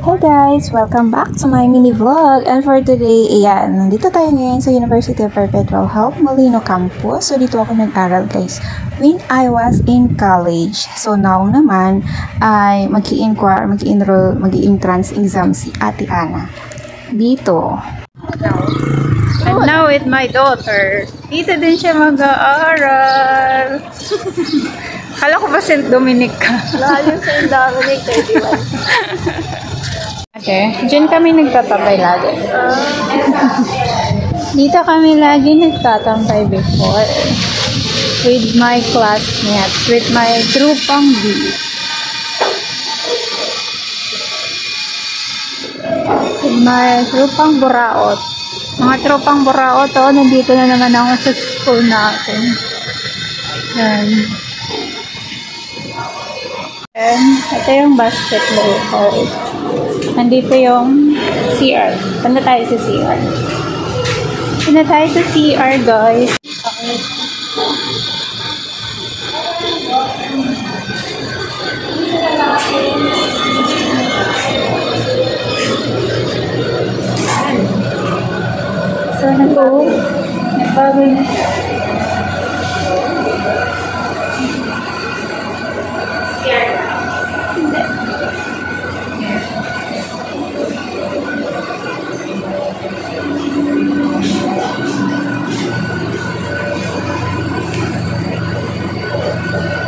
Hey guys! Welcome back to my mini vlog. And for today, ayan, nandito tayo ngayon sa University of Perpetual Help Molino Campus. So dito ako nag-aral guys when I was in college. So now naman ay mag-i-enroll, mag-i-entrance exam si Ate Ana. Dito. And now with my daughter. Dito din siya mag-aaral. Kala ko ba St. Dominic ka? Lalim St. Dominic, 31. Okay, dyan kami nagtatambay lagi. Dito kami lagi nagtatambay before. With my classmates, with my grupang B. With my grupang buraot. Mga tropang buraot, oh, nandito na naman ako sa school natin. Yan. And ito yung basketball court. Nandito yung CR. Punta tayo sa CR. Punta tayo sa CR, guys. So, nagbago na siya. CR. Hindi.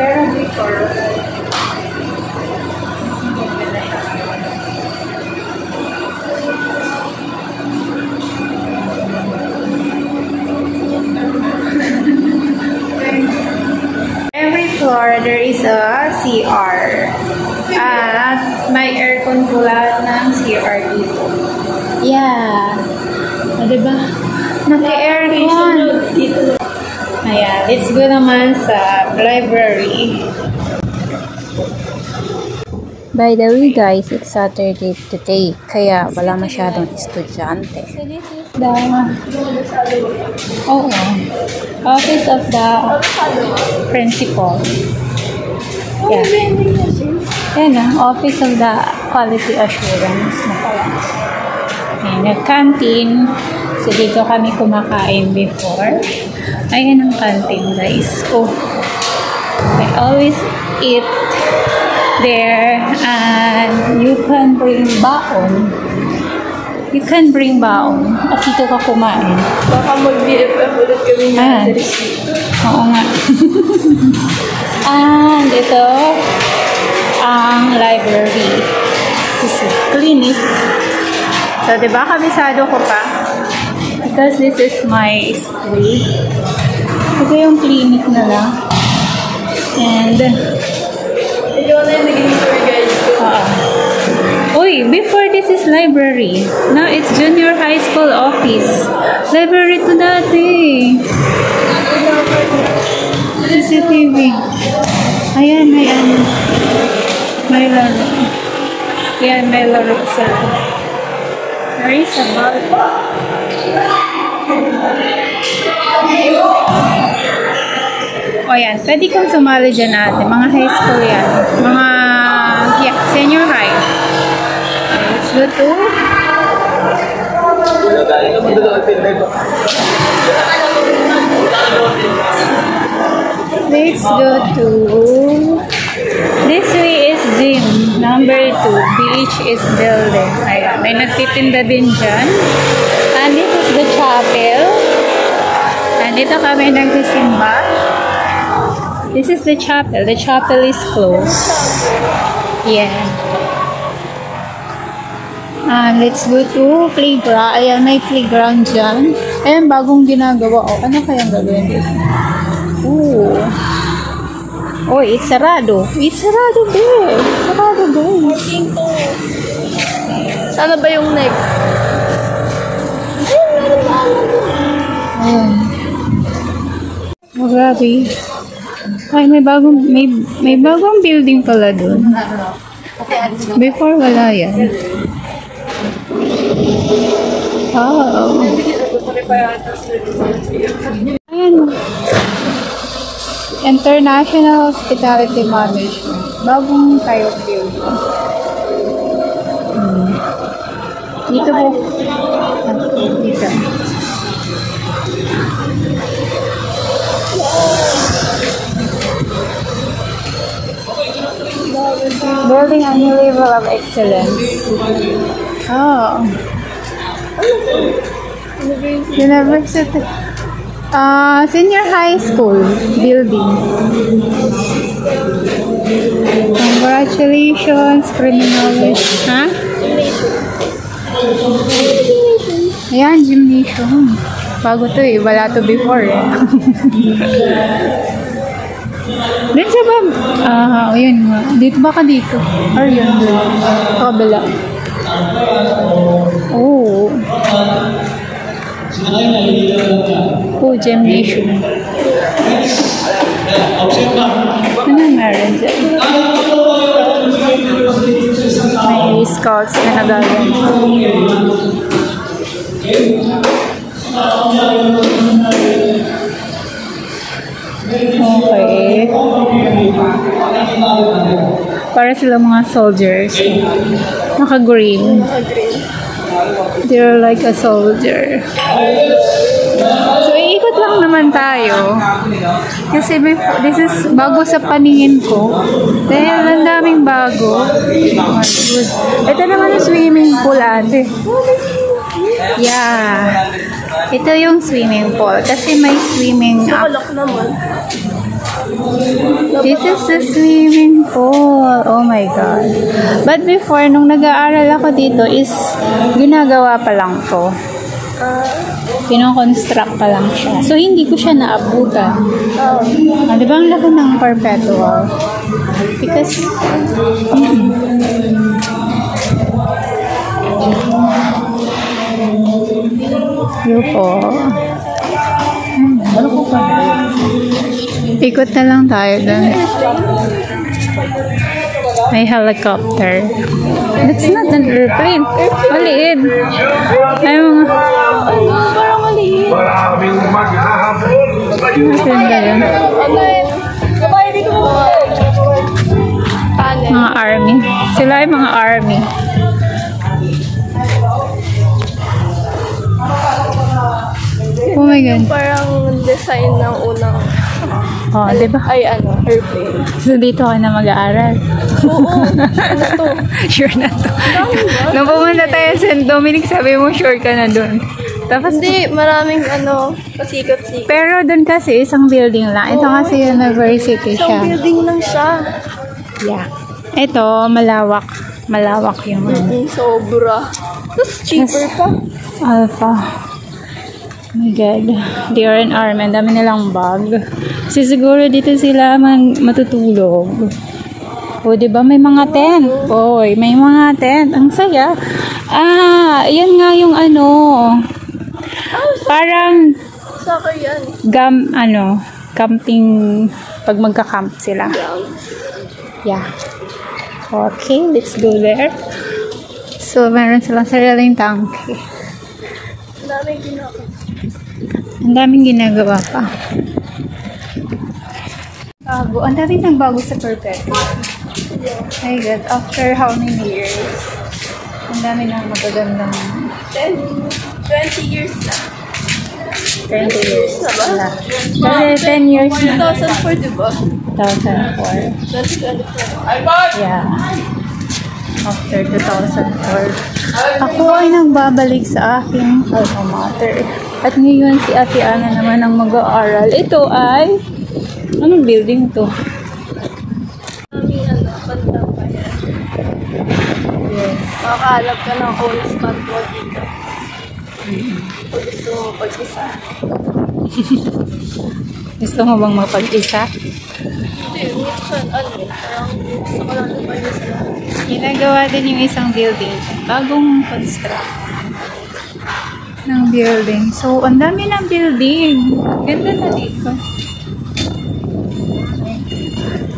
Pero before, every floor there is a CR. At may aircon po lahat ng CR dito. Yeah. O, diba? Naka-aircon. Ayan, let's go naman sa library. By the way guys, it's Saturday today. Kaya wala masyadong estudyante. Office of the principal. Yeah. Yan na, Office of the Quality Assurance na pala. Ayan, nag-canteen. So, dito kami kumakain before. Ayan ang canteen, guys. Oh, I always eat there. And you can bring baon. You can bring baon. At dito ka kumain. Baka mag-BFF ulit kami na. Oo nga. And ito ang library. This is clinic. So, diba kabisado ko pa? Because this is my school. Ito yung clinic na lang. And Ikaw na yung naging tour guide ko. Uy, before this is library. Now it's junior high school office. Library to dati. CCTV. Ayan, ayan. May laro. Ayan, may laro sa there is a ball. O yan, pwede kang sumali dyan natin. Mga high school yan. Mga, yeah, senior high. Let's go to let's go to this way is gym. Number 2, beach is building. Ayan, may nagtitinda din dyan. And this is the chapel. And dito kami nagsisimba. This is the chapel. The chapel is closed. Yeah. Let's go to playground. Ayan, may playground dyan. Ayan, bagong ginagawa. Oh, ano kayang gagawin dito? Ooh. Oh, it's sarado. It's sarado, babe. Sarado, babe. Sana ba yung next? Ayan. Oh, grabe. Ay, may bagong building pala dun. Before, wala yan. Oh. Ayan. International Hospitality Management. Bagong tayo building. Dito po. Dito. Building a new level of excellence. Oh. University. Senior high school building. Congratulations, criminology. Ha? Ayan, gymnasium. Bago to eh. Wala to before eh. Din sa ba? Ayun nga. Dito baka dito. Or yun. Kabila. Oh. Oh, gymnasium. Ano meron dyan? May scouts na nagagan. Okay. Para sila mga soldiers. Naka-green. They're like a soldier. So, iikot lang naman tayo. Kasi this is bago sa paningin ko. Dahil ang daming bago. Ito naman yung swimming pool, ate. Yeah. Ito yung swimming pool. Kasi may swimming Nakalak naman. This is the swimming pool. Oh my God. But before, nung nag-aaral ako dito is ginagawa pa lang to. Pinoconstruct pa lang siya. So, hindi ko siya naabutan. Di ba ang laki ng perpetual? Because, yun po. Ano po pa? Ikot na lang tayo dun. May helicopter. That's not an airplane. Maliit. Ay mga... Parang maliit. Maganda yun. Mga army. Sila ay mga army. Oh my God. Parang design ng unang Oh, diba? ay airplane. So, dito ka na mag-aaral. Oo, ano to? Sure na to. Nung pumunta tayo sa St. Dominic, sabi mo sure ka na dun. Tapos, Hindi, maraming pasikat-sikat. pero dun kasi, isang building lang. Ito kasi university Isang siya. building lang siya. Yeah. Ito, malawak. Malawak yung Sobra. Tapos cheaper pa. Alpha. Oh my God. They are an army. Ang dami nilang bag. Kasi siguro dito sila matutulog. O, diba? May mga tent. Oy, may mga tent. Ang saya. Yan nga yung parang Saka yan. camping pag magka-camp sila. Yeah. Okay, let's go there. So, meron silang sariling tangke. Daming ginagawa. Ang daming ginagawa pa. Bago. Ang daming nagbago sa Perpetual. My God, after how many years? Ang dami nang magagandang 20 years na. 20 years na ba? na. Kasi 10 years na. 2004, diba? 2004. 2024. Yeah. After 2004. Ako ay nagbabalik sa aking alma mater. At ngayon si Ate Ana naman ang mag-aaral. Ito ay anong building to? Daming bandang kaya. Yes. Makakalap ka ng old spot mo dito. Kung gusto mo pag-isa. Gusto mo bang mapag-isa? Hindi, minsan parang gusto ko lang na pag-isa. Ginagawa din yung isang building. Bagong construct ng building. So, ang dami ng building. Ganda na dito.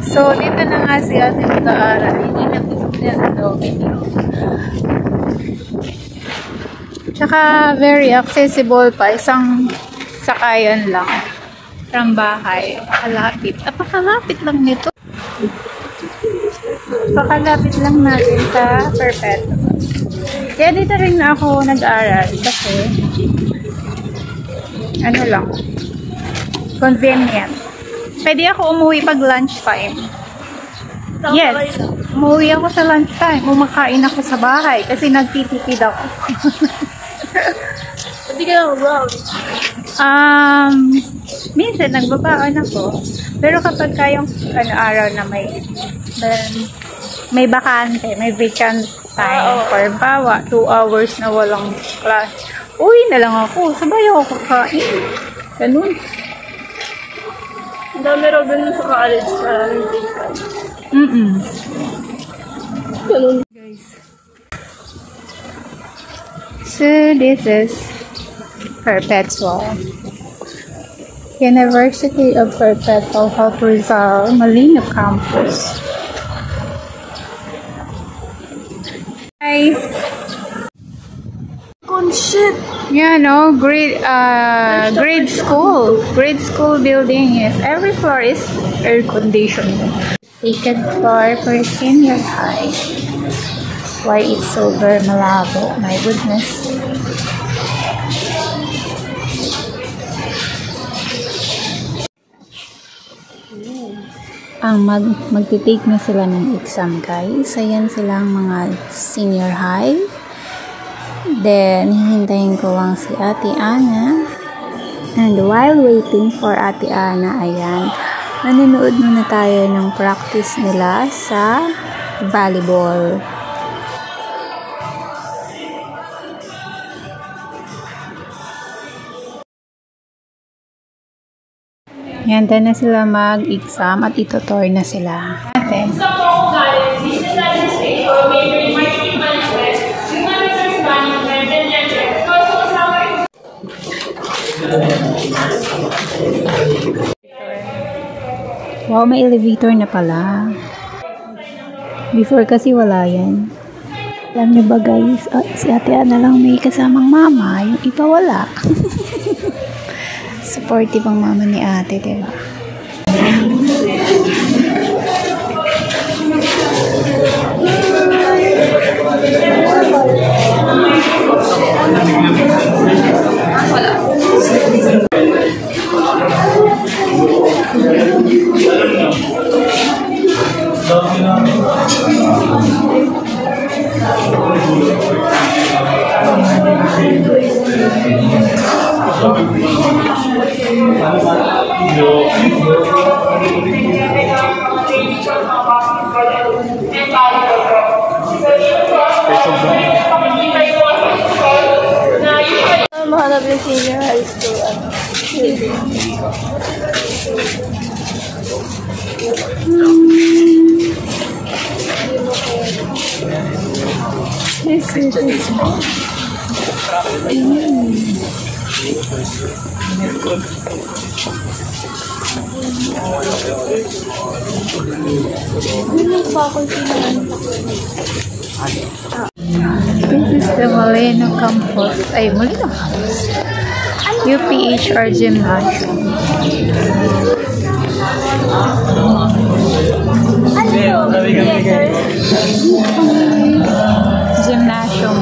So, dito na nga si Ate mag-aaral. Hindi na gusto niya video. Tsaka, very accessible pa. Isang sakayan lang. From bahay. Pakalapit. Pakalapit lang nito. Pakalapit lang natin sa Perpetual. Kaya dito rin ako nag-aral kasi ano lang, convenient. Pwede ako umuwi pag lunchtime. Yes, umuwi ako sa lunchtime. Umakain ako sa bahay kasi nagtitipid ako. Hindi ka lang brown. Minsan nagbabaon ako. Pero kapag kayong araw na may bakante, may vacant time, for bawa, 2 hours na walang class, uwi na lang ako. Sabay ako kakain. Ganun. Ang dami raw ganun sa college sa Lincoln. Ganun. Guys. So, this is Perpetual. University of Perpetual Health Rizal, Molino Campus. Hi. Shit! Yeah, no, grade school building is every floor is air conditioned. Second floor for senior high. Why it's so very malabo? My goodness. Ang magtitake na sila ng exam, guys. Ayan silang mga senior high. Then, hihintayin ko lang si Ate Ana. And while waiting for Ate Ana, ayan, nanonood muna tayo ng practice nila sa volleyball. Yan, na sila mag-exam at itutor na sila. Ate. Wow, may elevator na pala. Before kasi wala yan. Alam nyo ba guys, si Ate Ana lang may kasamang mama, yung iba wala. Supportive ang mama ni ate, diba? Mahanap yung senior high school. This is the Molino Campus. Ay, Molino Campus. UPHR Gymnasium. Gymnasium.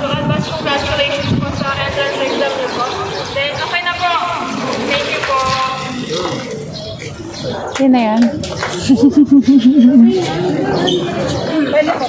Advance congratulations po sa entrance exam niyo po. Then, okay na po. Thank you po. Yun na yan. Pwede po.